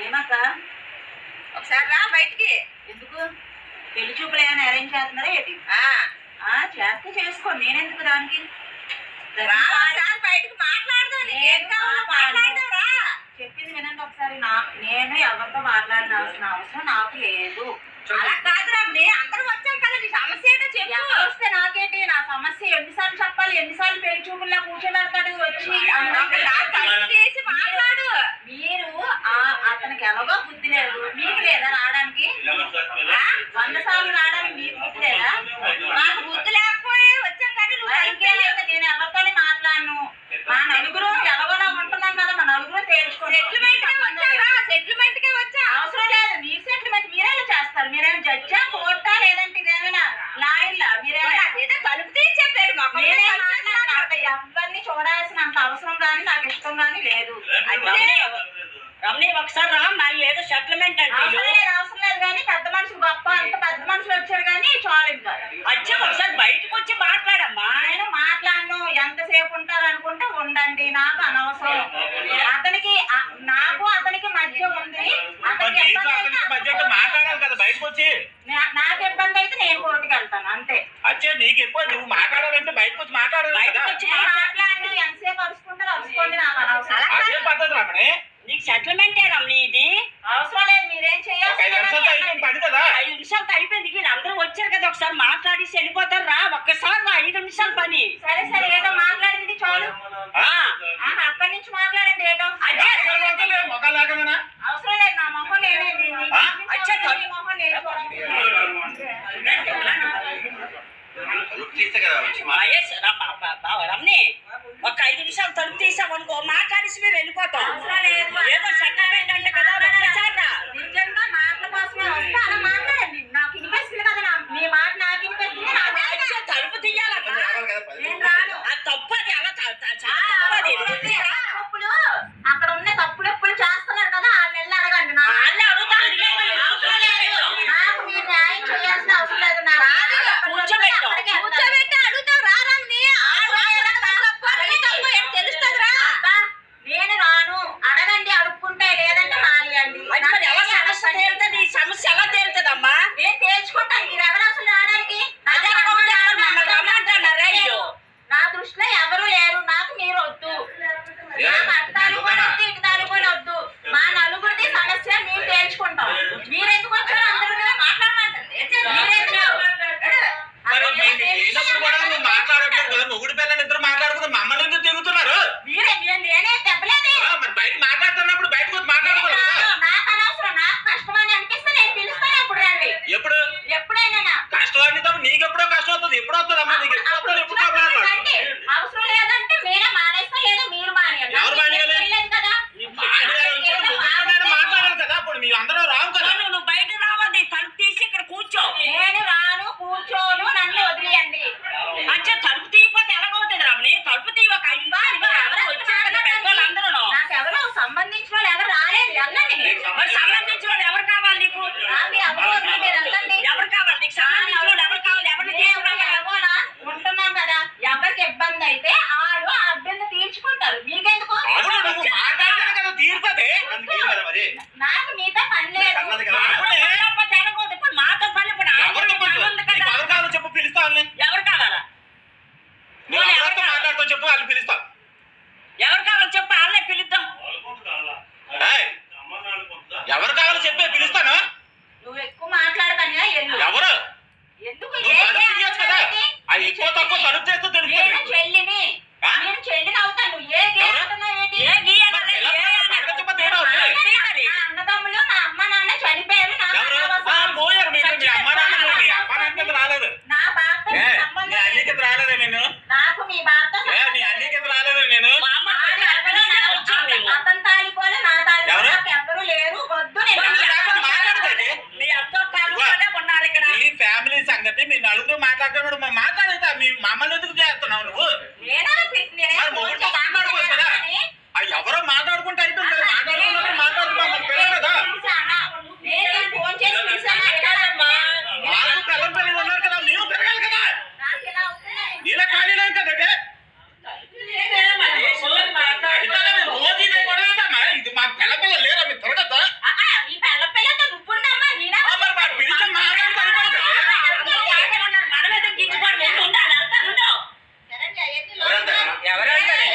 ఏమక్క ఒకసారి రా బయటికి. ఎందుకు? పెళ్లి చూపులు ఏమైనా అరేంజ్ చేస్తున్నారా ఏంటి? చేస్తే చేసుకో, నేనెందుకు దానికి? బయటకు మాట్లాడదావురా. చెప్పింది వినండి ఒకసారి. నేను ఎవరితో మాట్లాడాల్సిన అవసరం నాకు లేదు. అలా కాదురా, అందరూ వచ్చాం కదా, నీ సమస్య ఏంటో చెప్పు. వస్తే నాకేంటి? నా సమస్య ఎన్నిసార్లు చెప్పాలి? ఎన్నిసార్లు పెళ్లి చూపుల్లో కూర్చోబెడతాడు వచ్చి? చేసి మాట్లాడు. మీరు అతనికి ఎలాగో బుద్ధి లేదు, మీకు లేదా రావడానికి? 100 సార్లు రావడానికి మీకు బుద్ధి లేదా? నాకు బుద్ధి లేకపోయి వచ్చాం కానీ నువ్వు ఇంకేం లేదు. నేను ఎవరితోనే మాట్లాడను. మా నలుగురు ఎలాగోలా ఉంటున్నాం కదా, మా నలుగురు తేల్చుకోండి. సెటిల్మెంట్ కే వచ్చా. అవసరం లేదు. మీ సెటిల్మెంట్ మీరేలా చేస్తారు? మీరేం జడ్జా, కోర్టా, లేదంటే ఇదేమైనా లాయర్లా? మీరేమైనా తలుపు తీసి చెప్పారు. ఎవరిని చూడాల్సినంత అవసరం కానీ నాకు ఇష్టం కానీ లేదు. రమణి ఒకసారి రా, మరి ఏదో సెటిల్మెంట్ అంటే అవసరం లేదు కానీ పెద్ద మనుషులు గొప్ప, అంత పెద్ద మనుషులు వచ్చారు కానీ చాలు. ఇంకా వచ్చి ఒకసారి బయటకు వచ్చి మాట్లాడమ్మా. నేను మాట్లాడను. ఎంతసేపు ఉంటారు అనుకుంటే ఉండండి, నాకు అనవసరం. అతనికి నాకు అతనికి మధ్య ఉంది. మాట్లాడాలి కదా బయటకు వచ్చి. నాకు ఇబ్బంది అయితే నేను కోర్టుకి వెళ్తాను అంతే. అచ్చే నీకు ఎక్కువ, నువ్వు మాట్లాడాలంటే బయటకు వచ్చి మాట్లాడాలి. మాట్లాడను. ఎంతసేపు అరుచుకుంటారు అరుచుకోండి, నాకు అనవసరం. అదే పద్ధతి రమణి. నీకు సెటిల్మెంట్ రమణి. ఇది అవసరం లేదు. మీరేం చేయాలి? 5 నిమిషాలు కదా. 5 నిమిషాలు అయిపోయింది. వీళ్ళందరూ వచ్చారు కదా, ఒకసారి మాట్లాడి వెళ్ళిపోతారు. రా ఒక్కసారి రా, 5 నిమిషాలు పని. సరే సరే, ఏదో మాట్లాడింది చాలు. అక్కడి నుంచి మాట్లాడండి. ఏదో అవసరం లేదు. నా మొహం నేనే. మొహం నేను రమణి ఒక 5 నిమిషాలు తలుపు తీసాం అనుకో, మాట్లాడేసి మేము వెళ్ళిపోతాం. ఏదో సెటిల్మెంట్ అంటే కదా, నిజంగా మాటల కోసమే వస్తే అలా మాట్లాడండి. నాకు ఇన్వెస్ట్లు కదా, మీ మాట నాకు ఇన్వెస్ట్. తలుపు తీయాలన్నా నేను రాను. అది తప్పు. అది అలా తప్పులు అక్కడ ఉన్న తప్పులు చేస్తున్నారు కదా, వాళ్ళని అడగండి. వాళ్ళే అడుగుతాను. నాకు మీరు న్యాయం చేయాల్సిన అవసరం లేదు. కూర్చోబెట్టి అడుగుతావు. నేను రాను. అడగండి, అడుక్కుంటే, లేదంటే మానేయండి. నీ సమస్య ఎలా తేలుతుందమ్మా? నేను తేల్చుకుంటాను. మీరు ఎవరు అసలు రావడానికి? నా దృష్టిలో ఎవరు లేరు. నాకు మీరు వద్దు. అట్టాలు కూడా వద్దు, ఇటుతాలు కూడా వద్దు. మా నలుగురిది సమస్య మేము తేల్చుకుంటాం. మీరెందుకు వచ్చారు? అందరూ మాట్లాడమంటారు. మొగుడు పిల్లలు ఇద్దరు మాట్లాడుకుని మమ్మల్ని ఎందుకు తిరుగుతున్నారు? నేనే చెప్పలేదు. బయట మాట్లాడుతున్నప్పుడు బయటకు వచ్చి మాట్లాడుకోవాలి. నాకు అనవసరం. నాకు కష్టమని అనిపిస్తే నేను పిలుస్తాను. ఎప్పుడు రండి? ఎప్పుడైనా కష్టం అనిటప్పుడు నీకు ఎప్పుడో కష్టం అవుతుంది. ఎప్పుడు వస్తుందమ్మా నీకు? అవసరం లేదంటే మీరే మానేస్తా, లేదా మీరు మానేయాలి. ఎవరు మానేయాలి కదా? మాట్లాడాలి కదా. అప్పుడు మీరు అందరూ రావు కదా. నువ్వు బయట రావద్దు. తలుపు తీసి ఇక్కడ కూర్చో. నేను రాను, కూర్చోను. నన్ను వదిలేయండి. అంటే తలుపు తీయకపోతే ఎలాగవుతుంది రమణి? తలుపు తీయ ఒక 5 పెద్దవాళ్ళందరూ. నాకెవరో సంబంధించిన వాళ్ళు ఎవరు రాలేదు. వెళ్ళండి. సంబంధించిన వాళ్ళు ఎవరు కావాలి నీకు? ఎవరు కావాలి నీకు? సంబంధించిన వాళ్ళు ఎవరు కావాలి? ఎవరిని తీసుకురావాలి? ఉంటున్నాను మనమేదో గిట్టుబాటు ఉండాలి వెళ్తాను ఎవరు కలిసి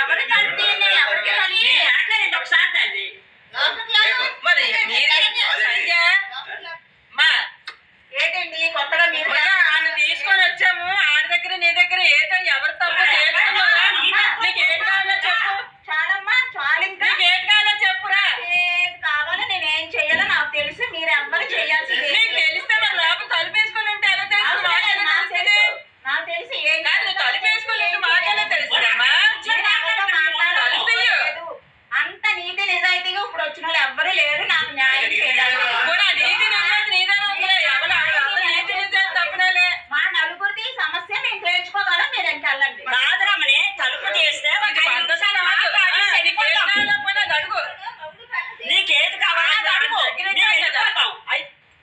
ఎవరికి కలిసి మాట్లాడండి ఒకసారి తల్లి మరి సంధ్య మా ఏంటండి కొత్తగా మీరు ఆయన తీసుకొని వచ్చాము ఆడి దగ్గర నీ దగ్గర ఏటో ఎవరు తప్పు చేస్తున్నారా? నీకు ఏం కావాలో చెప్పు. చాలమ్మా చాలు ఇంకా నీకు ఏం కావాలో చెప్పురా. ఏది కావాలో నేనేం చెయ్యాలో నాకు తెలుసు మీరు ఎవ్వరు చేయాల్సింది నీకు తెలిస్తే మరి లోపల తలుపేసుకుని ఉంటే ఎలా తెలుసు? మాకెలా తెలుస్తుంది? నాకు తెలిసి ఏం కాదు, నువ్వు తలుపేసుకుని ఉంటే మాకెలా తెలుస్తుందమ్మా? అంత నీతి నిజాయితీగా ఇప్పుడు వచ్చిన వాళ్ళు ఎవ్వరు లేరు నాకు న్యాయం చేయాలి కూడా నీతి నిజాయితీ నీదైనా ఉందిలే. ఎవరు అందరూ నీతి నిజాయితీ తప్పునేలే. మా నలుగురిది సమస్య మేము తేల్చుకోగలం మీరు ఇంకెళ్ళండి కాదురమ్మని తలుపు తీస్తే ఒక 5 నిమిషాలు మాట్లాడి నీకు ఏం వెళ్ళిపోతాం. కావాలో పోనీ అది అడుగు. నీకేది కావాలో అది అడుగు. మేము వెళ్ళిపోతాం.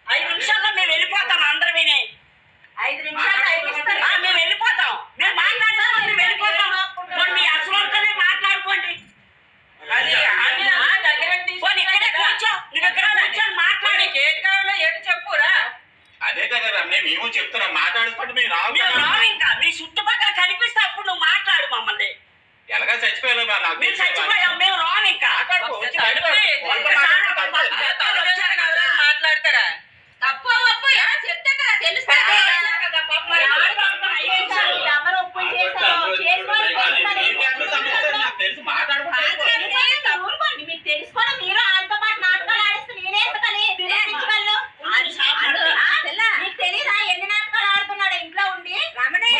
5 నిమిషాల్లో మేము వెళ్ళిపోతాం అందరం విని 5 నిమిషాలు టైం ఇస్తారు మేము వెళ్ళిపోతాం. మేము మాట్లాడిస్తాం మేము వెళ్ళిపోతాం. మరి మీ అసలుతోనే మాట్లాడుకోండి. అది ఆమె ఆ దగ్గర పోనీ ఇక్కడే కూర్చో. నువ్వు ఇక్కడ కూర్చొని మాట్లాడి నీకు ఏది కావాలో ఏది చెప్పురా. అదే కదా రమ్య మేము చెప్తున్నాం మాట్లాడుకుంటే మీరు రావు మేము కదా. రాము ఇంకా మీ చుట్టుపక్కల కనిపిస్తే అప్పుడు నువ్వు మాట్లాడు మమ్మల్ని. ఎలాగా చచ్చిపోయారు నాకు మీరు చచ్చిపోయాం మేము రాము ఇంకా. మాట్లాడుకో, వచ్చి తలుపే, బయటకు వాళ్ళతో మాట్లాడుకో, అంతే. తలుపు వచ్చారు కదా, మాట్లాడతారా? తప్పు ఒప్పు చెప్తే కదా తెలుస్తుంది ఎవరు ఒప్పు చేశారో చేసుకొని నీకేంటి సమస్య? నాకు తెలుసు మాట్లాడుకుంటే అయిపోతుంది. ఊరుకోండి మీకు తెలుసుకోవాలి మీరు వాళ్ళతో పాటు నాటకాలు ఆడిస్తే నేనే ఎందుకని వినిపించగలను మీకు తెలీదా ఎన్ని నాటకాలు ఆడుతున్నాడు ఇంట్లో ఉండి రమణి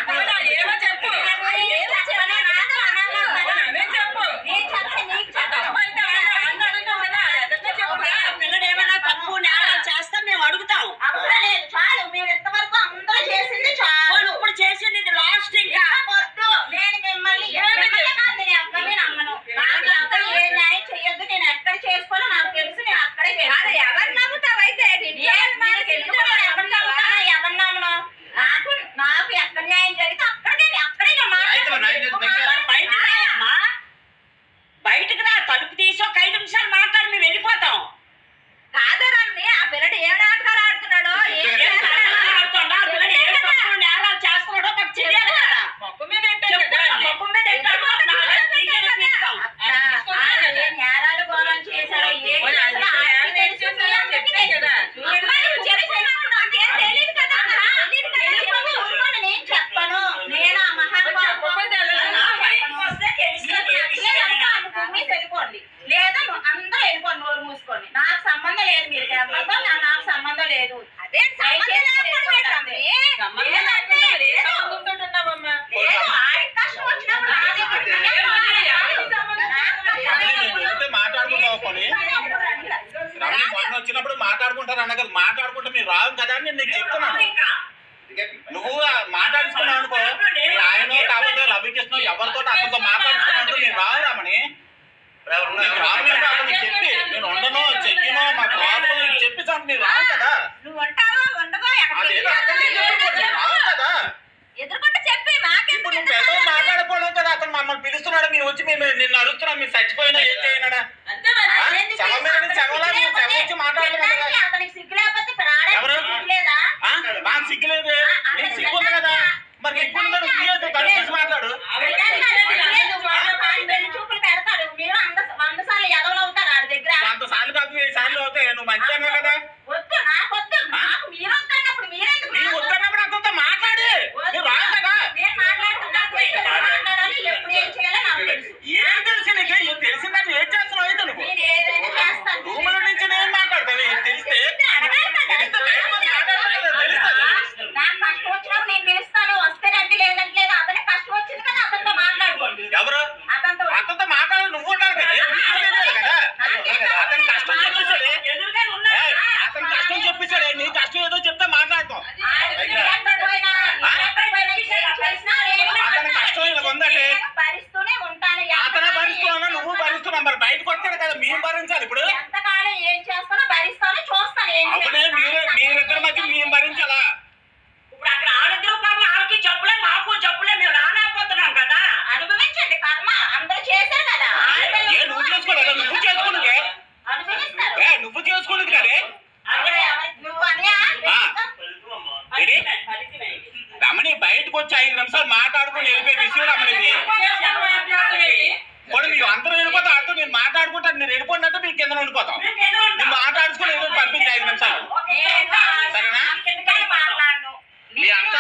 పోనీ ఏమో చెప్పు. అదే చెప్పు. నీకు చెప్పండి నీకు చెప్పండి తప్పు అయితే అన్న అడుగుతాం కదా, అదంతా చెప్పురా. పిల్లడు ఏమైనా తప్పు నేరాలు చేస్తే మేము అడుగుతాం. అవసరం లేదు చాలు మీరు ఇంతవరకు అందరూ చేసింది చాలు పోనీ ఇప్పుడు చేసింది ఇది లాస్ట్ ఇంకా. వద్దు నేను మిమ్మల్ని నేను ఎక్కడిని నమ్మను నాకు ఎక్కడ ఏ న్యాయం చెయ్యొద్దు నేను ఎక్కడ చేసుకోవాలో నాకు తెలుసు నేను అక్కడే చేస్తాను ఎవరు నమ్ముతావు అయితే ఎవరు నమ్మను నాకు నాకు ఎక్కడ న్యాయం జరిగితే అక్కడే అయితే మరి నాయన దగ్గర మరి బయటకు రాయమ్మా. బయటకు రా తలుపు తీసి ఒక 5 నిమిషాలు మాట్లాడి మేము వెళ్ళిపోతాం. కాదరాన్ని ఆ పిల్లడు ఏ నాటకాలు ఆడుతున్నాడో ఏం నాటకాలు ఆడుతుండో, ఆ పిల్లడు ఏ తప్పు నేరాలు చేస్తున్నాడో మాకు తెలియాలి కదా. మొక్కు మీద పెట్టారు చెప్పు, కదా. మొక్కు మీద ఎట్టాడో నీకే తీస్తాం. ఏ నేరాలు ఘోరం చేశారో ఏ పోనీ అది చేశారో ఆయనకి ఏం తెలుసు, చేశారో మీ అందరికీ చెప్తే కదా. అమ్మాయి నువ్వు చెప్పినప్పుడు నాకేం తెలీదు కదా. చెప్పను, ఊరుకోండి, నేను చెప్పను నేను ఆ మహానుభావుడు చెప్పకపోతే ఎలా? బయటకు వస్తే తెలుస్తుంది ఏ విషయం. మీరు వెళ్ళిపోండి లేదా అందరూ వెళ్ళిపోండి నోరు మూసుకోండి నాకు సంబంధం లేదు మీరు ఎవరితో నాకు సంబంధం లేదు అదే సంబంధం లేకుండా మరి ఏ సంబంధంతో ఉన్నావమ్మా? ఆయనకి కష్టం వచ్చినప్పుడు నా దగ్గర నేను వెళ్తే మాట్లాడుకుంటావు పోనీ. రమ్య మొన్న వచ్చినప్పుడు మాట్లాడుకుంటారు అన్న కదా, మాట్లాడుకుంటే మీరు రావు కదా అని నేను నీకు చెప్తున్నాను. ఇంకా నువ్వు మాట్లాడుకున్నావు అనుకో, మీ ఆయన కాకపోతే రవికృష్ణ ఎవరితో అతనితో మాట్లాడుకున్నావు నేను రావు రామని. నీకు రావాలంటే అతనికి చెప్పి నేను ఉండను చెయ్యను మా ప్రాబ్లం చెప్పి మీరు రావు కదా. నువ్వు ఉంటావా ఉండవా అదేదో అతనికి చెప్పి రావు కదా. ఎదుర్కొంటే చెప్పి ఇప్పుడు నువ్వు పెద్దగా మాట్లాడుకోవడం కదా, అతను మమ్మల్ని పిలుస్తున్నాడు మేము వచ్చి మేము నిన్ను అడుగుతున్నాం మీరు చచ్చిపోయినా ఏం చేయనాడా? అంతే మరి. శవం మీద నుంచి శవంలా మేము శవం వచ్చి మాట్లాడుతున్నాం కదా. అతనికి సిగ్గు లేకపోతే ఎవరు? లేదా మాకు సిగ్గులేదు, నీకు సిగ్గు ఉంది కదా, మరి సిగ్గు ఉందా నువ్వు తీయొద్దు, తడిపేసి మాట్లాడు. చూపులు పెడతాడు మీరు 100 సార్లు ఎదవలు అవుతారు ఆడి దగ్గర అంత సార్లు కాదు 1000 సార్లు అవుతాయి, నువ్వు మంచిగా కదా. వద్దు నాకు వద్దు నాకు మీరు వద్దన్నప్పుడు మీరెందుకు నీ వద్దన్నప్పుడు అతనితో మాట్లాడి నువ్వు రావు కదా. నేను మాట్లాడాలి ఎప్పుడు ఏం చేయాలో నాకు తెలుసు ఏం తెలుసు నీకు? ఏం తెలిసిందని ఏం చేస్తున్నావు అయితే నువ్వు? నేను ఏదైనా చేస్తాను రూముల నుంచి నేను మాట్లాడతాను ఏం తెలిస్తే అడగాలి కదా. తెలిస్తే బయటకు వచ్చి మాట్లాడతాను, తెలుస్తుంది. నాకు కష్టం వచ్చినప్పుడు నేను పిలుస్తాను వస్తే రండి లేదంటే లేదు అతనే కష్టం వచ్చింది కదా అతనితో మాట్లాడుకోండి ఎవరు అతనితో మాట్లాడాలి నువ్వు ఉండాలి కదా, నీకు తెలియాలి కదా. అతని కష్టం చెప్పేసాడు, ఎదురుగానే ఉన్నారు. అతని కష్టం చెప్పేసాడు, నీ కష్టం ఏదో చెప్తే మాట్లాడతాం. అతని కష్టం ఇలా ఉందంటే భరిస్తూనే ఉంటాను అతనే భరిస్తున్నావు నువ్వు భరిస్తున్నావు, మరి బయటకు వచ్చాడు కదా మేము భరించాలి ఇప్పుడు. ఎంతకాలం ఏం చేస్తానో భరిస్తానో చూస్తాను ఏం అప్పుడే మీరిద్దరి మధ్య మేము భరించాలా? ఇప్పుడు అక్కడ ఆడిద్దరు పాపం ఆడికి జబ్బులే మాకు జబ్బులే మేము రాలేకపోతున్నాం కదా. అనుభవించండి కర్మ అందరూ చేశారు కదా ఏ నువ్వు చేసుకోలేదా? నువ్వు చేసుకున్నదే అనుభవిస్తారు నువ్వు చేసుకున్నది కదే. అదే నువ్వు 5 నిమిషాలు మాట్లాడుకుని వెళ్ళిపోయే విషయం రమ్మనేది. పోనీ మీరు అందరూ వెళ్ళిపోతే అర్థం నేను మాట్లాడుకుంటాను, మీరు వెళ్ళిపోయినట్టు మీకు కింద ఉండిపోతాం. నేను మాట్లాడుకుని ఏదో పంపించి 5 నిమిషాలు సరేనా? మీ అక్క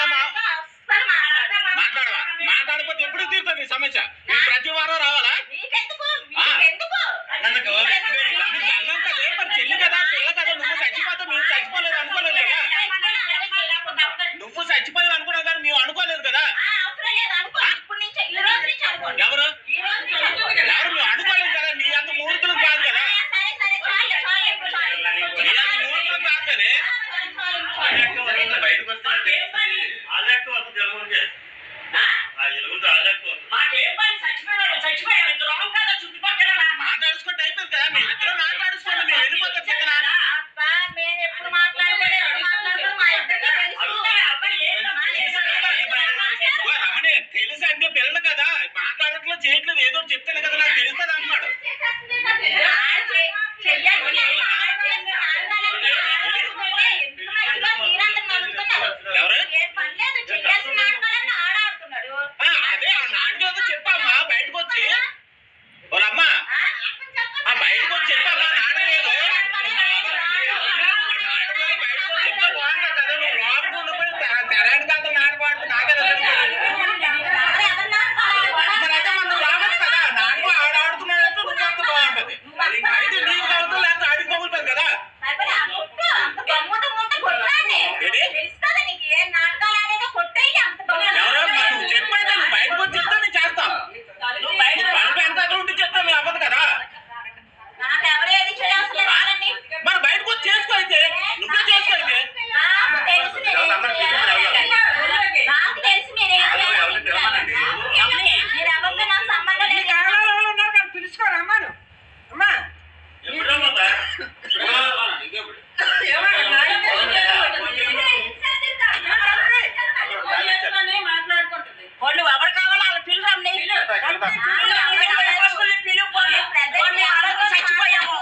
మాట్లాడవా? మాట్లాడిపోతే ఎప్పుడు తీరుతుంది ఈ సమస్య? మీరు ప్రతి వారం రావాలా? నన్ను అన్నం కదే, మరి చెల్లి కదా పిల్ల కదా, నువ్వు చచ్చిపోతే మేము చచ్చిపోలేదు అనుకోలేదు కదా. నువ్వు చచ్చిపోయావు అనుకున్నావు కానీ మేము అనుకోలేదు కదా. ఎవరు ఎవరు మేము అనుకోలేదు కదా. నీ అంత మూర్ఖులు కాదు కదా, నీ అంత మూర్ఖులు కాదు కదా. బయటకు వస్తే మాట్లాడుకుంటే అయిపోయింది కదా. మీరు ఇద్దరు మాట్లాడుకోండి, మీరు వెళ్ళిపోతారు కదా. మేము ఎప్పుడు మాట్లాడుకోలేదు, మా ఇద్దరికి రమణి తెలుసు అంటే పిల్లలు కదా, మాట్లాడట్లో చేయట్లేదు, ఏదో చెప్తాను కదా నాకు తెలుస్తుంది అంటున్నాడు. ఎవరు అదే ఆ నాన్న ఏదో చెప్పమ్మా బయటకు వచ్చి. వాళ్ళమ్మ ఆ బయటకు వచ్చి చెప్పమ్మా నాన్న లేదు బయటకు వచ్చి చెప్తే బాగుంటుంది కదా. నువ్వు లోపలికి ఉండిపోయి తెరానికి అంత నాన్నపాటు నాకే మరి అయితే మనం రావచ్చు కదా. నాన్న ఆడుతున్నాడంటే నువ్వు అంత బాగుంటుంది. అయితే నీకు తగ్గుతుంది లేకపోతే ఆడికి తగ్గుతుంది కదా. ఎవరో నువ్వు చెప్పైతే నువ్వు బయటకు వచ్చి చెప్తే నేను చేస్తాం. నువ్వు బయట పని ఎంత ఉండి చెప్తా మీ అవ్వదు కదా. మరి బయటకు వచ్చి చేసుకో అయితే, నువ్వే చేసుకో అయితే. పిలుచుకోరమ్మాను అమ్మా మాట్లాడుకుంటుంది. వాళ్ళు ఎవరు కావాలో వాళ్ళ పిల్లలు చచ్చిపోయాము.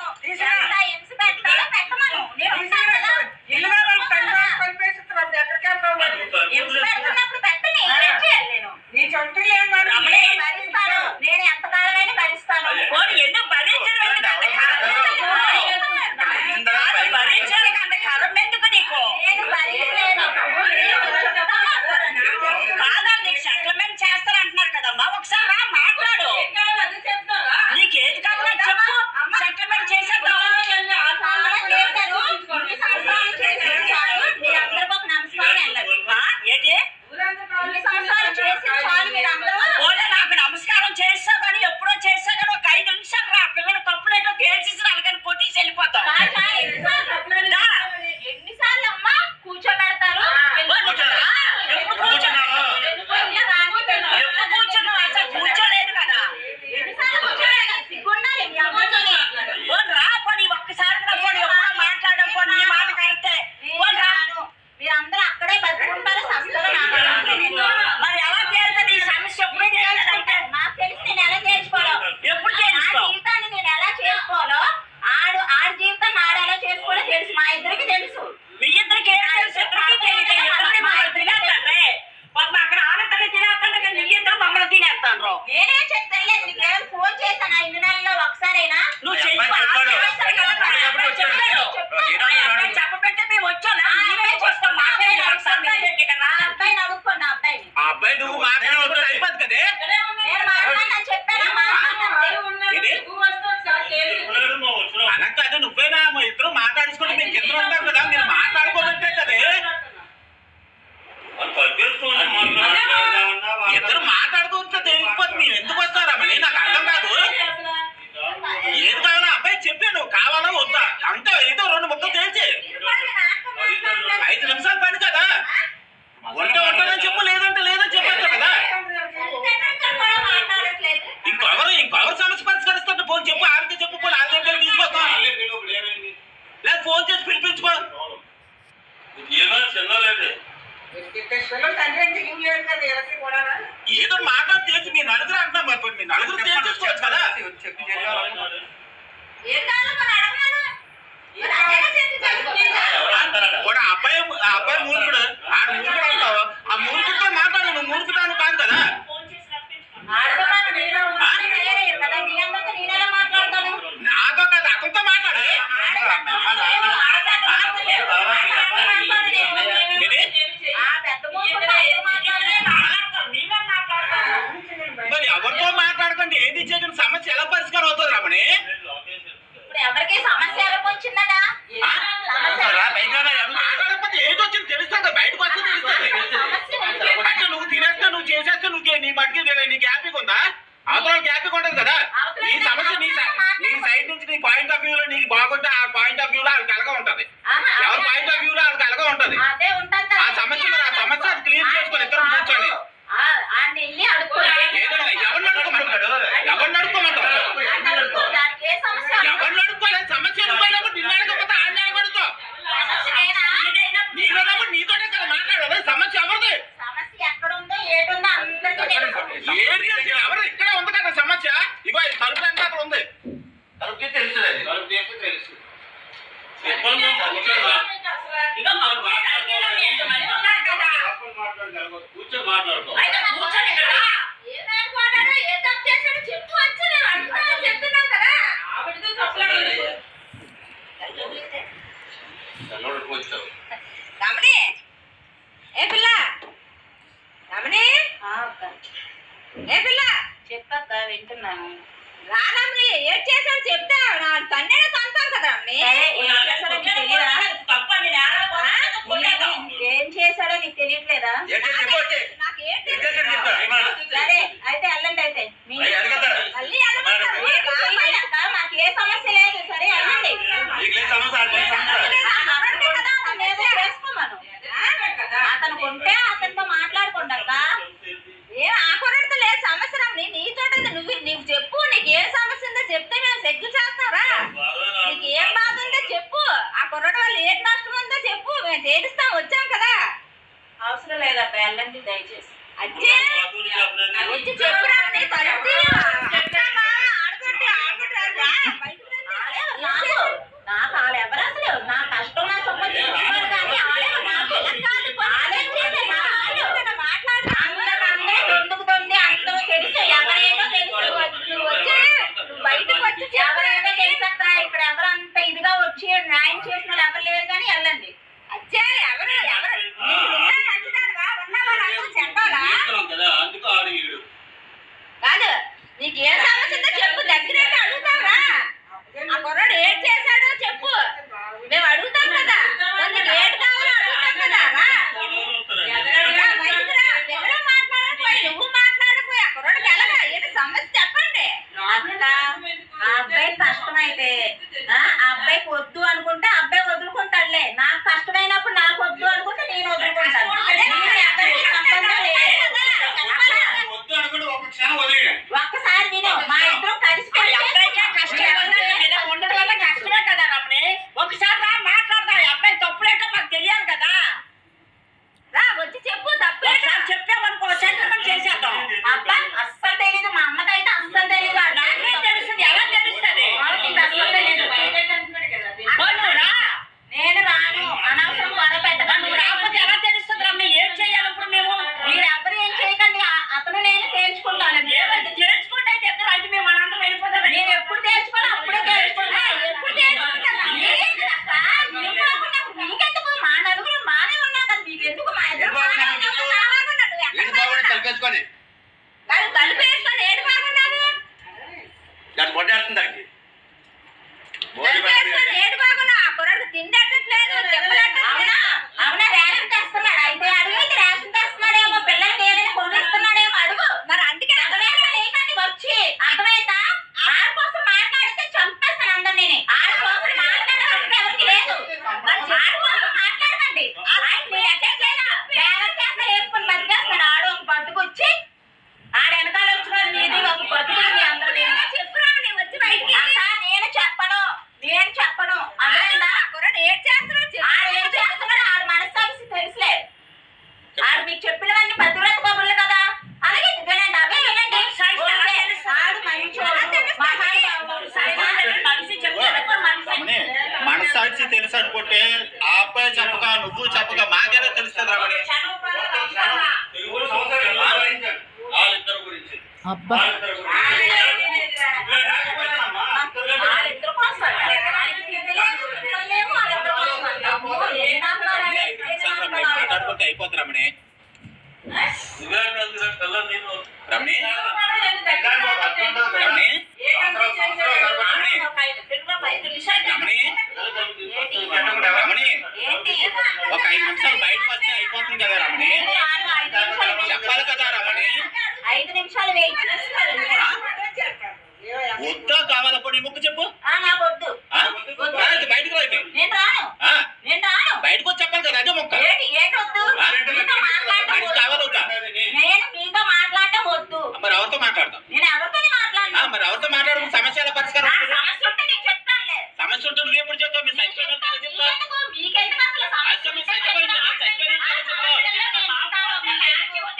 నీ చొంటి లేదు నేను ఎంతకాలమైనా భరిస్తాను. ఎందుకు భరించడానికి అంత కాలం ఎందుకు నీకు? నేను భరించలేను. కాదా నీకు సెటిల్మెంట్ చేస్తారంటున్నారు కదమ్మా, ఒకసారి రా మాట్లాడు. నీకు ఏది కావాలో చెప్పు, సెటిల్మెంట్ చేసేద్దాం. నాకు నమస్కారం చేస్తావు కానీ ఎప్పుడో చేస్తా కానీ ఒక 5 నిమిషాలు రా. పిల్లలు తప్పులేటో తేల్చేసి వాళ్ళకని కొట్టేసి వెళ్ళిపోతాం. ఎన్నిసార్లు అమ్మా కూర్చోబెడతారు? ఎప్పుడు కూర్చున్నావు? అసలు కూర్చోలేదు కదా. రా పోనీ ఒక్కసారి పోనీ ఎప్పుడో మాట్లాడడం పోనీ నీ మాట కరెక్టే. మీరందరూ అక్కడే బతుకుంటారు. మరి ఎలా తేలుతుంది ఈ సమస్య? ఎప్పుడే తేలదంటే నాకు తెలిసి నేను ఎలా చేసుకోవాలో, ఎప్పుడు ఆ చేస్తావు? జీవితాన్ని నేను ఎలా చేసుకోవాలో, ఆడి జీవితాన్ని ఆడ ఎలా చేసుకోవాలో తెలుసు, మా ఇద్దరికి తెలుసు. మీ ఇద్దరికి ఏం తెలుసు? ఇద్దరికి తెలియదు. ఇద్దరిని మమ్మల్ని తినేస్తాండ్రే. పాపం అక్కడ ఆనందంగా తినేస్తాను కానీ నీ ఇద్దరు మమ్మల్ని తినేస్తాను. నేనే చెప్తాను, నీకేం ఫోన్ చేశాను 5 నెలల్లో ఒకసారైనా? నువ్వు చెప్పబెట్టే మేము వచ్చాను. మేమే చూస్తాం. అబ్బాయిని అడుక్కోండి, ఆ అబ్బాయిని. ఆ అబ్బాయి నువ్వు మాట్లాడే అయిపోద్ది కదే. నేను మాట్లాడని చెప్పాను, మాట్లాడాను. అలా కాదు, నువ్వేనా మా ఇద్దరు మాట్లాడుకుంటే మీకు ఇద్దరు ఉంటారు కదా, మీరు మాట్లాడుకోమంటే కదే. ఇద్దరు మాట్లాడుకుంటే తెలియకపోతే మీరు ఎందుకు వస్తారా మరి? నాకు అర్థం కాదు. ఏది కావాలో అబ్బాయి చెప్పాను, కావాలా వద్దా అంతే. ఏదో 2 ముక్కలు తేల్చి 5 నిమిషాలు పని కదా. ఉంటానని చెప్పు, లేదంటే లేదని చెప్పేస్తా కదా. ఇంకెవరు సమస్య పరిష్కరిస్తాడు? ఫోన్ చెప్పు, ఆవిడకి చెప్పు, పోనీ ఆవిడ దగ్గర తీసుకొస్తాం. లేదా ఫోన్ చేసి పిలిపించుకో. ఏదో మాట్లాడి తెలిసి మీ నలుగురు అంటున్నాం మరి, మీ నలుగురు తెలుసుకోవచ్చు కదా. కూడా అబ్బాయి మూర్ఖుడు, ఆడ మూర్ఖుడు అంటావు. ఆ మూర్ఖుడితో మాట్లాడు, నువ్వు మూర్ఖుడు ఉంటది. అదే ఉంటది ఆ సమస్య మరి ఆ సమస్య అది క్లియర్ చేసుకొని ఇద్దరు కూర్చొని ఆయన వెళ్ళి అడుక్కోవాలి. ఎవరిని అడుక్కోమంటాడు? ఎవరిని అడుక్కోమంటావు? దానికి ఏ సమస్య ఎవరిని అడుక్కోలేదు? సమస్య అనుకోలేకపోతే నిన్ను అడగకపోతే ఆయన అడగడుకో. నీతోనే కదా మాట్లాడాలి. సమస్య ఎవరిది? సమస్య ఎక్కడ ఉందో ఏడుందో అందరికీ తెలుసు. ఎవరు ఇక్కడే ఉంది కదా సమస్య. ఇగో ఈ తలుపు ఎంత అక్కడ ఉంది. తలుపుకి తెలుస్తుంది. తలుపు చేస్తే తెలుసు. కూర్చొని మాట్లాడుకో. ఏమేమి వాడాడో, ఏ తప్పు చేశాడో చెప్పు వచ్చి నేను అడుగుతానని చెప్తున్నాను కదా. రమణి, ఏ పిల్ల రమణి, ఏ పిల్ల చెప్పక్క వింటున్నాను. రానమ్మని ఏం చేశాడు చెప్తా. నా తన్నేనే తంతాను కదా రమణి. ఏం చేశాడో నీకు తెలియట్లేదా? సరే అయితే వెళ్ళండి. అయితే మళ్ళీ మాకు ఏ సమస్య లేదు. సరే వెళ్ళండి. చేసుకోమను. అతను ఉంటే అతనితో మాట్లాడుకోండి అక్క. ఏం ఆ కొరడితో లేదు సమస్య రమ్మని. నీతో నీకు చెప్పు. నీకు ఏ సమస్య ఉందో చెప్తే మేము సెగ్గు చేస్తారా? నీకు ఏం బాధ ఉందో చెప్పు. ఆ కుర్రడు వాళ్ళు ఏ నష్టం ఉందో చెప్పు. మేము చేస్తాం. వచ్చాం కదా. అవసరం లేదక్క వెళ్ళండి దయచేసి. అచ్చే వచ్చి చెప్పురా. నాకు వాళ్ళు ఎవరు అసలు నా కష్టం నా సొమ్ము తీసుకోవాలి కానీ దొందుకుతుంది. అందరూ తెలుసు. ఎవరేమో తెలుసు. నువ్వు వచ్చి బయటకు వచ్చి ఎవరేమో తెలుసక్క. ఇక్కడ ఎవరు అంత ఇదిగా వచ్చి న్యాయం చేసిన వాళ్ళు ఎవరు లేరు కానీ వెళ్ళండి. అచ్చే ఎవరు కాదు. నీకు ఏ సమస్య ఉందో చెప్పు. దగ్గర అడుగుతావరా? ఆ కుర్రాడు ఏం చేశాడో చెప్పు. మేము అడుగుతాం కదా. నీకు ఏడు కావాలో అడుగుతాం కదా. ఎవరో మాట్లాడకపోయి నువ్వు మాట్లాడకపోయి ఆ కుర్రాడికి ఎలాగా ఏంటి సమస్య చెప్పండి. అక్క ఆ అబ్బాయి కష్టమైతే ఆ అబ్బాయికి వద్దు అనుకుంటే అబ్బాయి వదులుకుంటాడులే. నాకు కష్టమైనప్పుడు నాకు వద్దు అనుకుంటే నేను వదులుకుంటాను. ఒక్కసారి విను. మా ఇద్దరు కలిసి ఉండడం వల్ల కష్టమే కదా రమణి. ఒకసారి మాట్లాడతా. అబ్బాయి తప్పులేటో మాకు తెలియాలి కదా. రా వచ్చి చెప్పు. తప్పు చెప్పామనుకో సెటిల్మెంట్ చేసేద్దాం. అబ్బా అస్సలు తెలీదు. మా అమ్మకైతే అస్సలు తెలీదు. నాకేం తెలుస్తుంది? ఎలా తెలుస్తుంది? అస్సలు తెలీదు. నేను రాను. అనవసరం గొడవ పెట్టగా. నువ్వు రాకపోతే ఎలా తెలుస్తుంది రమ్మి? ఏం చేయాలి ఇప్పుడు మేము? మీరు ఎవరు ఏం చేయకండి. అతను నేను తేల్చుకుంటాను. తెలుసుకుంటే అయితే ఇద్దరు అయితే మేము మనందరం వెళ్ళిపోతాం. నేను ఎప్పుడు తేల్చుకోను అప్పుడే తేల్చుకుంటా. ఎప్పుడు తేల్చుకుంటాను. మీకెందుకు? మా నలుగురు మానే ఉన్నా కదా. మీకెందుకు? మా ఇద్దరు తలపేసుకొని తలుపు వేసుకొని ఏడు బాగున్నాను. దాన్ని మొట్టాడుతుంది. తలుపు వేసుకొని ఏడు బాగున్నా. ఆ కుర్రాడు తిండి అట్టట్లేదు. అవునా అవునా రేషన్ తెస్తున్నాడు. అయితే అడుగు. రేషన్ తెస్తున్నాడేమో. పిల్లలకి ఏదైనా కొనిస్తున్నాడేమో అడుగు. మరి అందుకే లేకండి వచ్చి అర్థమైందా? ఆడ కోసం మాట్లాడితే చంపేస్తాను అందరు. నేను ఆడ కోసం మాట్లాడడానికి ఎవరికి లేదు. మరి ఆడ కోసం మాట్లాడమండి. వేసుకొని బతికేస్తాడు. ఆడు ఒక బతుకొచ్చి ఆడ వెనకాల వచ్చిన మీది ఒక బతుకు అందరూ చెప్పురా. నేను వచ్చి బయటికి నేను చెప్పను. నేను చెప్పను. అర్థమైందా? ఏం చేస్తున్నాడు? ఆడు ఏం చేస్తున్నాడు? ఆడు మనస్సాక్షి తెలుసులే. ఆడు మీకు చెప్పినవన్నీ పతివ్రత కబుర్లు కదా. అలాగే వినండి. అవే వినండి. ఆడు మనస్సాక్షి తెలుసు అనుకుంటే ఆ అబ్బాయి చెప్పగా నువ్వు చెప్పగా మాకేదో తెలుస్తుంది రమణి. వాళ్ళిద్దరు గురించి అబ్బా మాట్లాడుకుంటే అయిపోతుంది రమణి. రమణి రమణి ఒక 5 నిమిషాలు బయటకు వస్తే అయిపోతుంది కదా రమణి. చెప్పాలి కదా రమణి. 5 నిమిషాలు వెయిట్ వద్దా కావాలప్పుడు ముక్కు చెప్పు. నాకు వద్దు. బయటకు రా. నేను రాను. బయటకు వచ్చి చెప్పాలి కదా అదే మొక్క ఏంటొద్దు మీతో మాట్లాడటం మనిషి వద్దు. కావాలి వద్దా? నేను మీతో మాట్లాడటం వద్దు. మరి ఎవరితో మాట్లాడతాం? నేను ఎవరితో మాట్లాడను. మరి ఎవరితో మాట్లాడడం సమస్య ఎలా పరిష్కారం నా అవుతుంది? సమస్య ఉంటే నేను చెప్తానులే. సమస్య ఉంటుంది నువ్వు ఎప్పుడు చెప్తావు? మీరు చచ్చిపోయిన వాళ్ళు చెప్తావు. మీకెందుకు అసలు సమస్య? అసలు మీరు చచ్చిపోయిన వాళ్ళు చెప్తావు.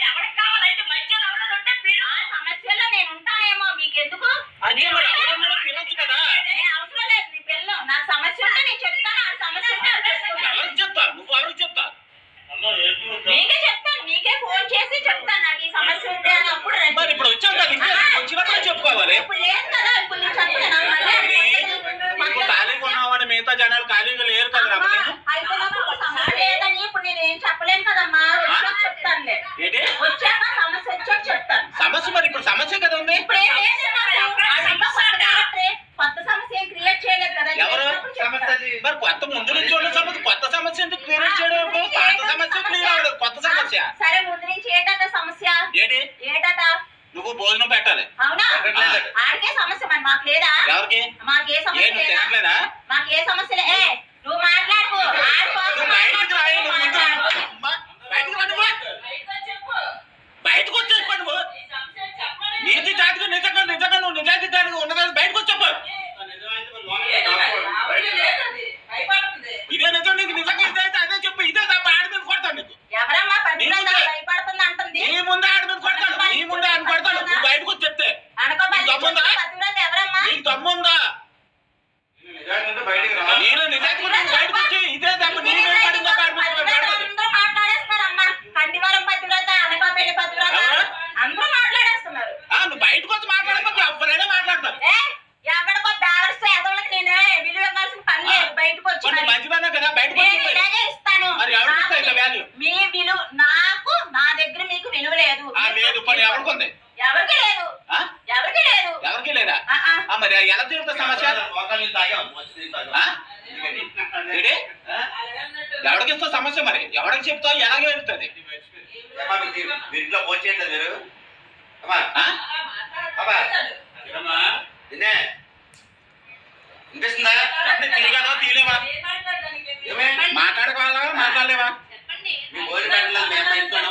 ఎవరికి కావాలంటే మధ్యలో ఎవరైనా ఉంటే పిలు. ఆ సమస్యలో నేను ఉంటానేమో మీకెందుకు? అదే మరి ఎవరన్నా పిలవచ్చు కదా. నేను అవసరం లేదు నీ పిల్లలు. నాకు సమస్య ఉంటే నేను చెప్తాను. ఆ సమస్య ఉంటే అది చేసుకుంటాను. ఎవరికి చెప్తా? నువ్వు ఎవరికి చెప్తా? మీకే చెప్తాను. మీకే ఫోన్ చేసి చెప్తాను నాకు ఈ సమస్య ఉంటే అని. అప్పుడు రండి. మరి ఇప్పుడు వచ్చావు కదా ఇంకా వచ్చినప్పుడు చెప్పుకోవాలి. ఇప్పుడు లేదు కదా. ఇప్పుడు నేను చెప్పలేను. ఇప్పుడు ఖాళీగా ఉన్నామని మిగతా జనాలు ఖాళీగా లేరు కదా అమ్మా, అయితే నాకు ఒక సమస్య లేదని ఇప్పుడు నేను ఏం చెప్పలేను కదమ్మా. వచ్చాక చెప్తానులే. ఏంటి వచ్చాక సమస్య వచ్చాక చెప్తాను. సమస్య? మరి ఇప్పుడు సమస్య కదా ఉంది. ఇప్పుడు ఏం లేదు నాకు. ఆ సమస్య అంటే కొత్త సమస్య ఏం క్రియేట్ చేయలేదు కదా. ఎవరు మరి కొత్త ముందు నుంచి ఉన్న సమస్య కొత్త సమస్య ఎందుకు క్లియర్ చేయడం? ఇప్పుడు పాత సమస్య క్లియర్ అవ్వలేదు, కొత్త సమస్య. సరే ముందు నుంచి ఏటట సమస్య? ఏంటి? ఏటట? నువ్వు భోజనం పెట్టాలి. అవునా? ఆడికే సమస్య మరి మాకు లేదా? ఎవరికి? మాకు ఏ ఏ సమస్య నువ్వు లేదా? తినట్లేదా? మాకు ఏ సమస్య లే. ఏ నువ్వు మాట్లాడుకో. ఆడి కోసం నువ్వు బయటికి రాయి, నువ్వు ముందు. మాట్లాడు. అమ్మా, బయటికి రా నువ్వు. బయటకు వచ్చేసి నువ్వు నీతి జాతిగా నిజంగా నువ్వు నిజాయితీ జాతిగా ఉన్నదని బయటకు వచ్చేప్పుడు ఇదే నిజం. నీకు నిజంగా ఇదైతే అదే చెప్పు. ఇదే తప్ప ఆడి మీద కొడతాను నీకు. ఎవరమ్మా పదివేలు భయపడుతుంది అంటుంది? నీ ముందే ఆడి మీద కొడతాను, నీ ముందే ఆడి కొడతాను. నువ్వు బయటకు వచ్చి చెప్తే అనుకో నీకు దమ్ముందా? పతివ్రత ఎవరమ్మా? నీకు దమ్ముందా? నేను నిజాయితీ నువ్వు బయటకు వచ్చి ఇదే తప్ప నీ మీద పడిందా అందరూ మాట్లాడేస్తున్నారమ్మా. కంటివారం పతివ్రత, అనకాపల్లి పతివ్రత అందరూ మాట్లాడేస్తున్నారు. నువ్వు బయటకు వచ్చి మాట్లాడకపోతే ఎవరైనా మాట్లాడతారు. ఎవరికో బ్యాలెన్స్ ఎదవలకి నేను విలువ ఇవ్వాల్సిన పని లేదు. బయటకు వచ్చి నువ్వు మంచిదానే కదా బయటకు నేను వచ్చి ఇలాగే ఇస్తాను. మరి ఎవరికి ఇస్తా ఇట్లా వాల్యూ? మీ విలువ నాకు నా దగ్గర మీకు విలువ లేదు. లేదు పని ఎవరికి ఉంది? ఎవరికి లేదు. ఆ? ఎవరికి లేదు. ఎవరికి లేదా? మరి ఎలా తీరుతా సమస్య? ఏంటి? ఎవరికి ఇస్తా సమస్య? మరి ఎవరికి చెప్తావు? ఎలాగే వెళ్తుంది? ఇంట్లో పోచేయట్లేదు మీరు వినిపిస్తుందా? తిరిగానో తీలేవా? మాట్లాడగలవా మాట్లాడలేవా? మీ భోజనం పెట్టలేదు, మేము ఇంట్లోనే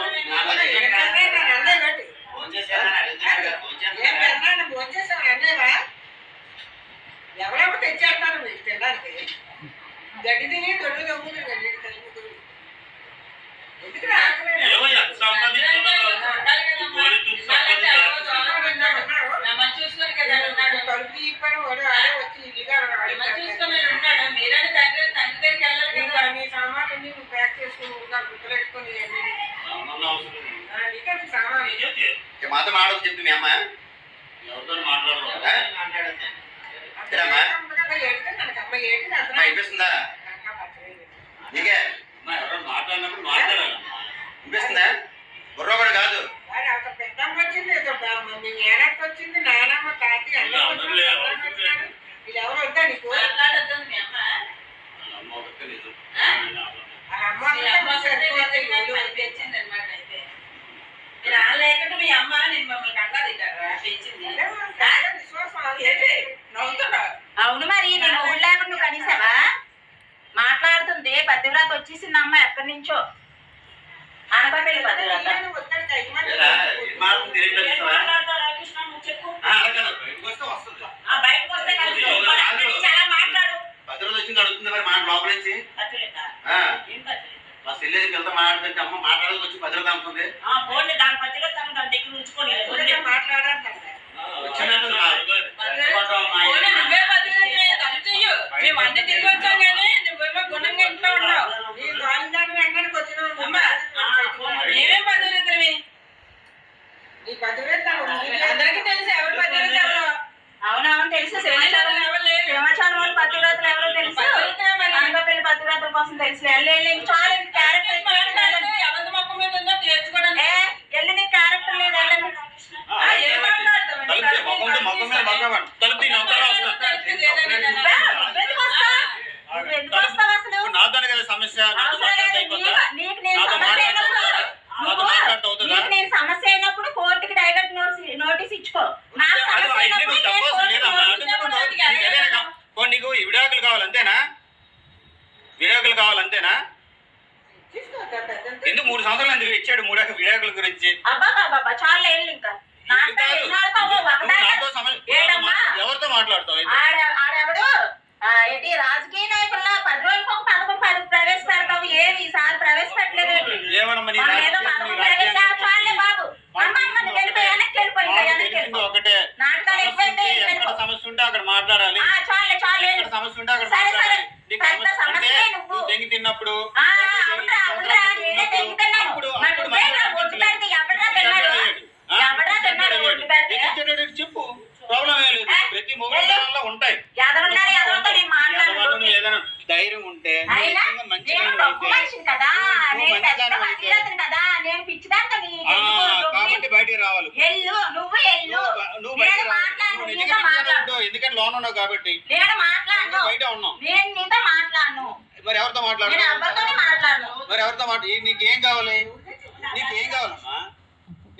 ఫోన్ చేశారా? ఎవరెవరు తెచ్చేస్తారు మీకు తినడానికి? గడ్డి తిని దొడ్డు దమ్ములు ఎందుకు తలుపు ఇప్పని వాడు ఆడే వచ్చి ఇల్లుగా నీ సామాన్లు నువ్వు ప్యాక్ చేసుకుని గుర్తులు పెట్టుకుని నీకే సామాన్లు మాతో మాడదు చెప్తే మీ అమ్మ వినిపిస్తుందా? నీకే వినిపిస్తుందా? బుర్రొకడు కాదు. పెద్దమ్మ వచ్చింది, మీ మేనత్త వచ్చింది, నానమ్మ తాతి వీళ్ళు ఎవరు వద్దా నీకు? మీ అమ్మ నేను మమ్మల్ని కట్లా తింటారా పెంచింది నవ్వుతున్నా. అవును మరి నేను ఊళ్ళో లేకుండా నువ్వు కనీసావా? మాట్లాడుతుంది పతివ్రత వచ్చేసింది అమ్మ ఎక్కడి నుంచో. అనకాపల్లి పతివ్రత. బయటకు వస్తే చాలా మాట్లాడు. 10 రోజులు వచ్చింది అడుగుతుంది మరి మాట లోపల నుంచి. మా చెల్లెకి వెళ్తా మాట్లాడుతుంటే అమ్మ మాట్లాడదు వచ్చి 10 రోజులు అనుకుంది. పోనీ దాని పత్రిక తన దాని దగ్గర ఉంచుకొని మాట్లాడాలి వచ్చినట్టు నువ్వే మేము అన్ని తిరిగి వచ్చాం కానీ నువ్వేమో గుణంగా ఇంట్లో ఉన్నావు. ఈ గాలిదాన్ని ఎక్కడికి వచ్చినావు? మేమే పద్ధతి ఈ పదివేలు అందరికీ తెలుసు ఎవరు పద్ధతి ఎవరు. అవునవును తెలుసు. సమాచారం వాళ్ళు పతివ్రతలు ఎవరో తెలుసు. అనకాపల్లి పతివ్రతల కోసం తెలుసు. వెళ్ళి చాలు క్యారెక్టర్ ఎవరి మొక్క మీద ఉందో నేర్చుకోవడానికి. వెళ్ళి నీకు క్యారెక్టర్ లేదు. వెళ్ళండి. ఏం మాట్లాడతావు? తలుపు ఎందుకు వస్తావు అసలు? నాతోనే కదా సమస్య. ఎందుకు 3 సంవత్సరాలు ఎందుకు ఇచ్చాడు విడాకుల గురించి? అబ్బా చాలు వెళ్ళు ఇంకా. నాతో కాదు. నాతో ఒకటే నాతో ఏడమ్మా? ఎవరితో మాట్లాడతావు అయితే? ఆడెవడు ఏంటి రాజకీయ నాయకుల్లా 10 రోజులకు ఒక పథకం ప్రవేశపెడతావు. ఏమి ఈసారి ప్రవేశపెట్టలేదు. ఏమనమ్మా నీ ఏదో రాజకీయం, పథకం నీ రాజకీయం? చాలే బాబు. అమ్మ వెళ్ళిపోయి వెనక్కి వెళ్ళిపోయి నాకు వెనక్కి తెలిసింది వెళ్ళిపో. ఒకటే, నాటకాలు ఎక్కువైపోయి ఎక్కడ సమస్య ఉంటే అక్కడ మాట్లాడాలి. చాలే ఎక్కడ సమస్య ఉంటే అక్కడ సరే మాట్లాడాలి. నీకు పెద్ద సమస్య ఉంటే సమస్యే నువ్వు. నువ్వు దెంగి తిన్నప్పుడు అవునరా నేనే తెగుతున్నాను. అప్పుడు మరి నువ్వేనా ఒడ్డు పెడితే ఎవడరా తిన్నాడు? ఎవడరా తిన్నాడు ఒడ్డు పెడితే? చెప్పు, ప్రాబ్లం ఏం లేదు. ప్రతి మొగలో ఉంటాయి. ఎదరున్నారు ఎదరంతా నేను మాట్లాడను. ఏదైనా ధైర్యం ఉంటే అయినా మంచి నేను గొప్ప మనిషిని కదా, నేను పెద్ద భగీరథుని కదా, నేను పిచ్చిదాంతో నీ కాబట్టి బయటికి రావాలి. నువ్వు ఎల్లు నువ్వు నేను బయటికి మాట్లాడను, రావాలి. నీతో మాట్లాడు. ఎందుకంటే లోన్ ఉన్నావు కాబట్టి నేను మాట్లాడను, బయట ఉన్నావు. నేను నీతో మాట్లాడను. మరి ఎవరితో నేను మాట్లాడు? ఎవరితోనే మాట్లాడను. మరి ఎవరితో మాట్లాడు? నీకేం కావాలి? నీకేం కావాలమ్మా?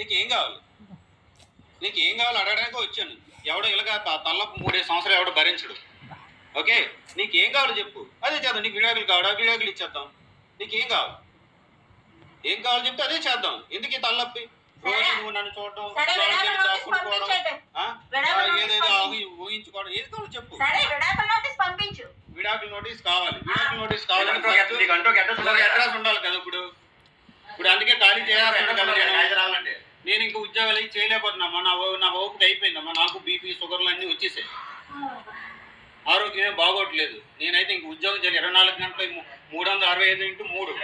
నీకేం కావాలి? నీకేం కావాలి అడగడానికి వచ్చాను. ఎవడో ఇలాగ తల్లపు 3 సంవత్సరాలు ఎవడో భరించడు. ఓకే, నీకేం కావాలో చెప్పు, అదే చేద్దాం. నీకు విడాకులు కావాలా? విడాకులు ఇచ్చేద్దాం. నీకేం కావాలి? ఏం కావాలో చెప్తే అదే చేద్దాం. ఎందుకు ఈ తల్లప్పి? రోజు నువ్వు నన్ను చూడడం, సరే, విడాకుల నోటీస్ దాక్కుంటుకోవడం, పంపించైతే. ఆ? విడాకుల నోటీస్ ఏదేదో పంపించు. ఊహించుకోవడం, ఏది కావాలో చెప్పు. సరే విడాకుల నోటీస్ పంపించు. విడాకుల నోటీస్ కావాలి. విడాకుల నోటీస్ కావాలంటే నీకంటూ ఒక అడ్రస్ ఉండాలి కదా. ఇప్పుడు అందుకే ఖాళీ చేయాలి కదా. రావాలంటే నేను ఇంకా ఉద్యోగాలు అవి చేయలేకపోతున్నామ్మా. నా ఓపిక అయిపోయిందమ్మా. నాకు బీపీ షుగర్లు అన్నీ వచ్చేసాయి. ఆరోగ్యమే బాగోట్లేదు. నేనైతే ఇంక ఉద్యోగం చేయాలి. 24 గంటలు 365 × 3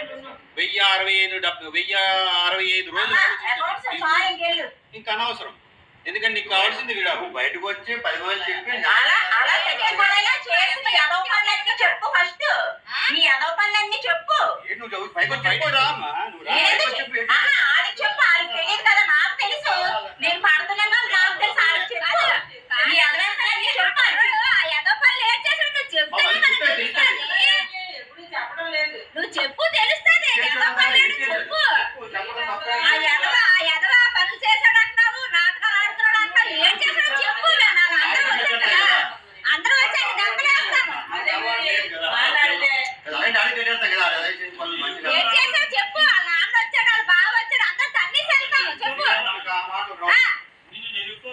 1065 రోజులు అకౌంట్స్ ఆలోచించాను. చాలా ఇంకెళ్ళు. ఇంకా అనవసరం. ఎందుకంటే నీకు కావాల్సింది విడాకు. బయటకు వచ్చి 10 మంది చెప్పి అలా తెచ్చుకోలేలా చేసి నీ ఎదవ పనులన్నీ చెప్పు ఫస్ట్. నీ ఎదవ పనులన్నీ చెప్పు. నువ్వు పైకి వచ్చి బయట రామ్మా, నువ్వు రా. నేనెందుకు ఆడికి చెప్పు. ఆడికి తెలియదు కదా, నాకు తెలుసు. నేను పడుతున్నాను నాకు తెలుసు. ఆడికి చెప్పు. నీ ఎదవ పనులన్నీ చెప్పు. ఆ ఎదవ పనులు ఏం చేసావు నువ్వు చెప్తే ఎప్పుడు చెప్పడం లేదు. నువ్వు చెప్పు తెలుస్తుంది. ఎదవ పనులు చెప్పు. ఆ ఎదవ పనులు చేశాడు అంటావు, నాటకాలు ఆడుతున్నాడు అంటావు. ఏం చేశాడు చెప్పు. నాకు అందరూ వచ్చారు కదా, అందరూ వచ్చాక దెబ్బలేస్తాను. అదే మరి మాట్లాడితే ఏం చేశావు చెప్పు. వాళ్ళ నాన్న వచ్చాడు, వాళ్ళ బావ వచ్చాడు, అందరూ తన్నేసి వెళ్తాము చెప్పు.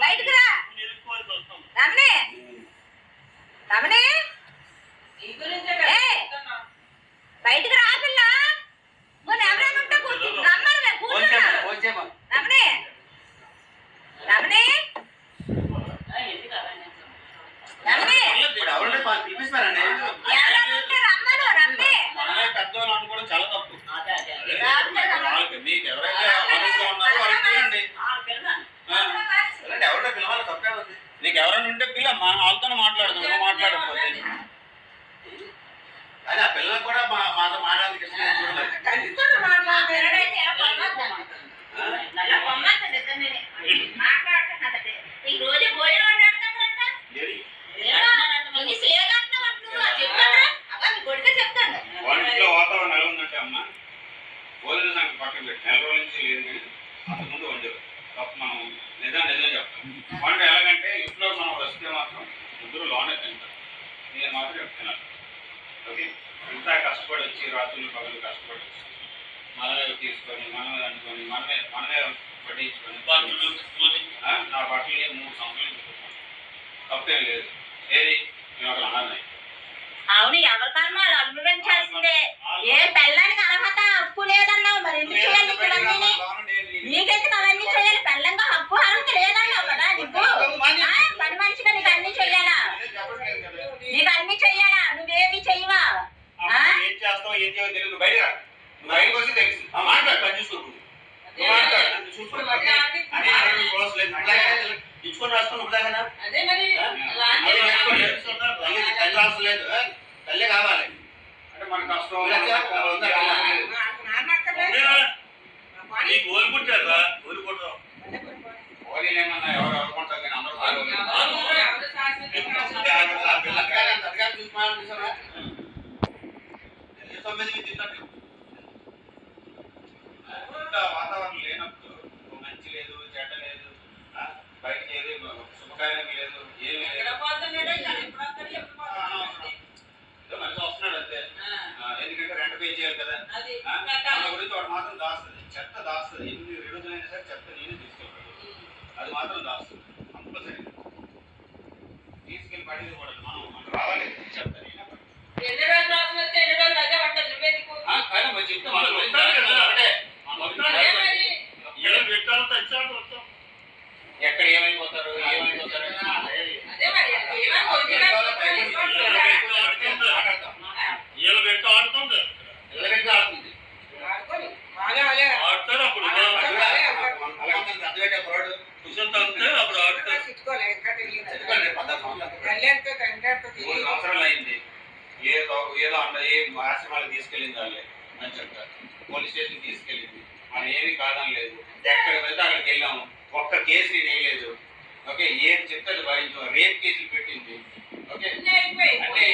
బయటకు రా రమణి. రమణి నీ గురించే ఏయ్! కదా. బయటకు రా పిల్ల. మొన్న ఎవరైనా ఉంటే రమ్మని కూర్చో. రమణి రమణి రమణి ఎవరైనా ఉంటే రమ్మను. రమణి మనమే పెద్దవాళ్ళు అనుకోవడం చాలా తప్పు. రావట్లేదమ్మా. మీకు ఎవరైతే ఆరోగ్యంగా ఉన్నారో వాళ్ళకి పిల్లండి. ఎవరిలో పిలవాలి తప్పే ఉంది. నీకు ఎవరైనా ఉంటే పిల్లమ్మా, వాళ్ళతో మాట్లాడదాం. నువ్వు మాట్లాడకపోతే కానీ ఆ పిల్లలు కూడా మాతో మాట్లాడడానికి ఇష్టం లేదు చూడలేదు. ఈ రోజు భోజనం వండాడుతాడంట. చెప్తాను. వాళ్ళ ఇంట్లో వాతావరణం ఎలా ఉందంటే అమ్మ, భోజన సంఖ్య పక్కన పెట్టి 4 రోజుల నుంచి లేదు కానీ అంతకుముందు వండేది తప్ప. మనం నిజం చెప్తాం. వంట ఎలాగంటే ఇంట్లో మనం వస్తే మాత్రం ముగ్గురు లోనే తింటారు. నేను మాత్రం తినాలి. ఓకే, ఇంత కష్టపడి వచ్చి రాత్రులు పగలు కష్టపడి వచ్చి మనమే తీసుకొని మనమే వండుకొని మనమే పట్టించుకొని నా బట్టలు 3 సంవత్సరాలు చెప్తున్నాను. తప్పేం లేదు. ఏది నేను ఒక అన్నాయి. అవును, ఎవరి కర్మ వాళ్ళు అనుభవించాల్సిందే. ఏ పెళ్ళానికి అర్హత హక్కు లేదన్నావు, మరి ఎందుకు చేయాలి నీకు ఇవన్నీ? నీకెందుకు అవన్నీ చేయాలి? పెళ్ళంగా హక్కు అర్హత లేదన్నావు కదా నీకు. పని మనిషిగా నీకు అన్ని చెయ్యాలా? నీకు అన్ని చెయ్యాలా? నువ్వేమి చెయ్యవా? ఏం చేస్తావు ఏం చేయవు తెలియదు. బయట బయటకు వచ్చి తెలుసు. మాట్లాడు, పని చూసుకోకు. ఇచ్చుకొని రాసుకొని ఉపదాగనా అదే మరి తల్లి రాసలేదు. తల్లి కావాలి అంటే మన కష్టం కోలుకుంటారా కోలుకుంటాం. ఓలీలు ఏమన్నా ఎవరు ఎవరుకుంటారు కానీ అందరూ ఎవరు శాశ్వతంగా వాతావరణం లేనప్పుడు మంచి లేదు, చెడ్డ లేదు, బయటకి ఏది శుభకార్యం లేదు, ఏమీ లేదు. మనిషి వస్తున్నాడు అంతే. ఎందుకంటే రెంట్ పే చేయాలి కదా. వాళ్ళ గురించి వాడు మాత్రం దాస్తుంది, చెత్త దాస్తుంది. ఎన్ని రోజులైనా సరే చెత్త నేను తీసుకెళ్తాను, అది మాత్రం దాస్తుంది కంపల్సరీ. తీసుకెళ్ళి పడేది కూడా మనం రావాలి చెత్త ఎన్ని రోజులు అవసరం వస్తే ఎన్ని రోజులు అదే వంటలు నువ్వెందుకు కానీ మరి చెప్తే వాళ్ళ గురించి ఒకటే. అదే మరి ఎక్కడ ఏమైపోతారు ఏమైపోతారు అదే మరి ఏమైనా ఒరిజినల్ ఆడుతుంది ఆడుకోని బాగా అదే ఆడతారు అప్పుడు అర్థమైతే ఫ్రాడ్ కుషన్ తాగితే అప్పుడు ఆడతారు. చిట్టుకోలే ఇంకా తెలియదు 14 సంవత్సరాలు కళ్యాణ్తో తండ్రితో 3 సంవత్సరాలు అయింది. ఏదో ఏదో అన్న ఏ ఆశ్రమాలకు తీసుకెళ్ళింది వాళ్ళే అని చెప్తారు. పోలీస్ స్టేషన్ తీసుకెళ్ళింది, మనం ఏమీ కాదని లేదు. ఎక్కడ వెళ్తే అక్కడికి వెళ్ళాము, ఒక్క కేసు నేను వేయలేదు. ఓకే, ఏం చెప్తారు భరించు. రేప్ కేసులు పెట్టింది. ఓకే, అంటే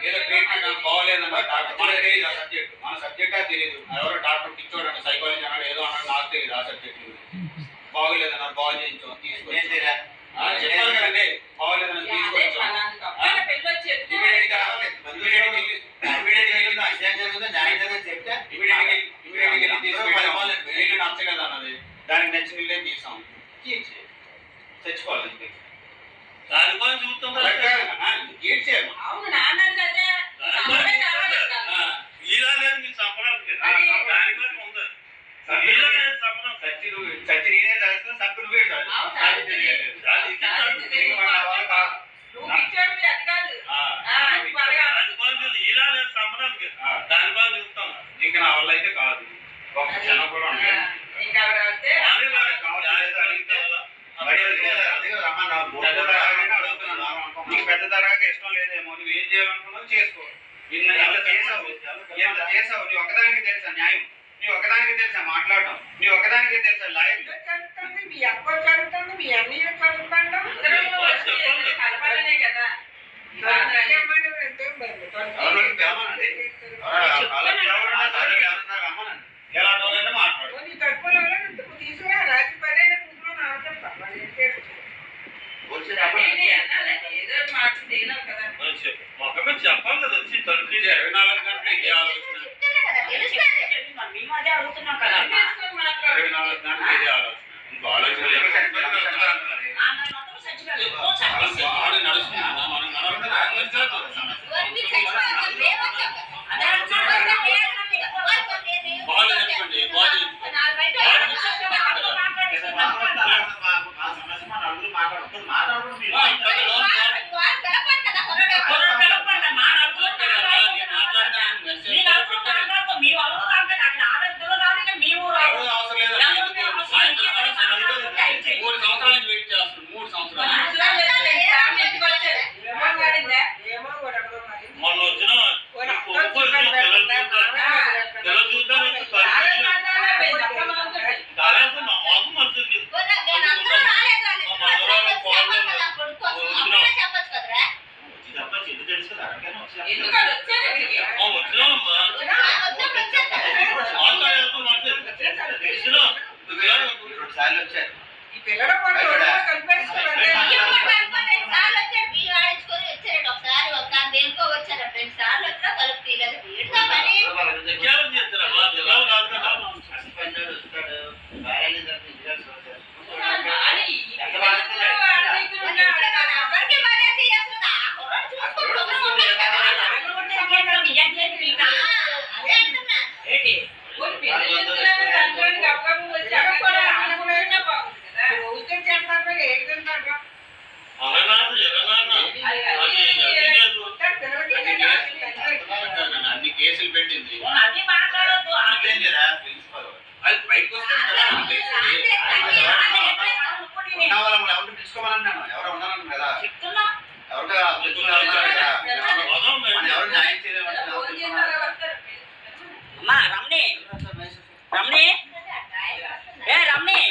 ఏదో ట్రీట్మెంట్ బాగోలేదన్న డాక్టర్ మనకు తెలియదు ఆ సబ్జెక్ట్. మన సబ్జెక్టా తెలియదు. ఎవరో డాక్టర్ పిచ్చోడు అంటే సైకాలజీ అన్నాడు, ఏదో అన్నాడు, నాకు తెలియదు ఆ సబ్జెక్ట్. బాగోలేదన్నారు, బాగు చేయించాం, తీసుకొచ్చి చెప్పాలి కదండి. బాగోలేదని తీసుకొచ్చాం. నచ్చలేదు అన్నది, దానికి నచ్చిన వీళ్ళే తీసాం, తెచ్చుకోవాలి. దానికోసం చూస్తాం ఏడ్చాము. అవును నాన్నది అదే ఇలా లేదు మీకు సంపడానికి దానికోసం ఉంది. ఇలా లేదు సంపడం సచ్చి నేనే చేస్తాను, సబ్బులు వేడు నువ్వు ఇచ్చాడు అది కాదు దానికోసం ఇలా లేదు సంపడానికి దానికోసం చూస్తాం. ఇంకా నా వల్ల అయితే కాదు, ఒక క్షణం కూడా ఉండలేదు. ఇంకా ఆవిడ వస్తే నీకు పెద్ద తరగాకి ఇష్టం లేదేమో, నువ్వు ఏం చేయాలనుకున్నావు చేసుకో. ఎంత చేసావు, ఎంత చేసావు, నీ ఒకదానికి తెలుసా న్యాయం, నీ ఒకదానికి తెలుసా మాట్లాడటం, నీ ఒకదానికి తెలుసా లాయర్. చదువుతుంది మీ అక్క చదువుతుంది మీ అన్నయ్య చదువుతాడు కలపాలనే కదా ఎలాంటి వాళ్ళైనా మాట్లాడు. తక్కువ తీసుకురా రాజు పదే కూతురు ఏదో మాట తినాలి కదా మొక్కమే చెప్పాలి కదా వచ్చి తండ్రి 24 గంటలు ఇదే ఆలోచన, మేము అదే అడుగుతున్నాం కదా 24 గంటలు ఇదే ఆలోచన. ఇంకో ఆలోచన లేదు. ఆడు నడుస్తున్నా, మనం నడవడం బాగాలేదనుకోండి, మొన్న వచ్చిన తెల చూద్దాం కాలేదు మాకు మంచిది చెప్పచ్చు. ఎందుకు తెలుసు కదా ఎందుకు వచ్చారు వచ్చినామమ్మా తెలిసిన 2 సార్లు వచ్చారు. ఈ పిల్లల కలిపేస్తున్నారు విజ్ఞానం చేస్తారమ్మా, జిల్లాలు కాదు కదా. అన్ని కేసులు పెట్టింది. అది మాట్లాడద్దు ప్రిన్సిపల్ అది బయటకు వస్తే ఎవరు పిలుచుకోవాలన్నాను, ఎవరు ఉన్నాను కదా, చెప్తున్నా ఎవరు ఎవరు న్యాయం చేయలేమంటే అమ్మా రమణి రమణి ఏ రమణి